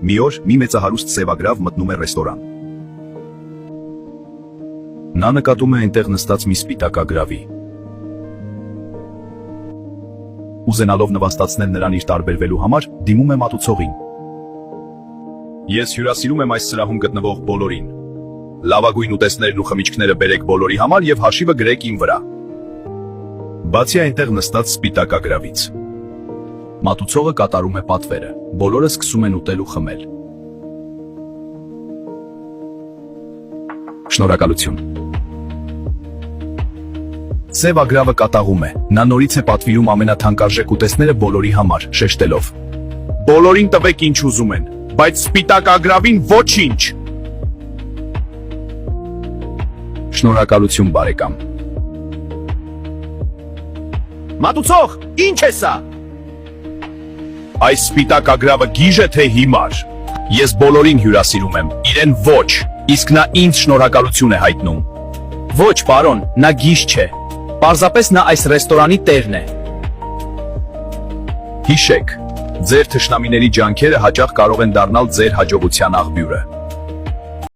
Մի օր մի մեծահարուստ սևագրավ մտնում է ռեստորան։ Նա նկատում է այնտեղ նստած մի սպիտակագրավի։ Ուզենալով նվաստացնել նրան իր տարբերվելու համար, դիմում է մատուցողին։ Ես հյուրասիրում եմ այս սրահում գտնվող բոլորին։ Լավագույն ուտեստներն ու խմիչքները բերեք բոլորի համար եւ հաշիվը գրեք իմ վրա։ Բացի այնտեղ նստած սպիտակագրավից, մատուցողը կատարում է պատվերը, բոլորը սկսում են ուտել ու խմել։ Շնորհակալություն։ Սևագրավը կատաղում է, նա նորից է պատվիրում ամենաթանկարժեք ուտեստները բոլորի համար, շեշտելով. Բոլորին տվեք ինչ ուզում են, բայց սպիտակագրավին ոչինչ։ Շնորհակալություն բարեկամ։ Մատուցող, ինչ է սա։ Այս սպիտակագրավը գիժ է թե հիմար։ Ես բոլորին հյուրասիրում եմ, իրեն ոչ, իսկ նա ինձ շնորհակալություն է հայտնում։ Ոչ, պարոն, նա գիժ չէ։ Պարզապես նա այս ռեստորանի տերն է։ Հիշեք, ձեր թշնամիների ջանքերը հաճախ կարող են դառնալ ձեր հաջողության աղբյուրը։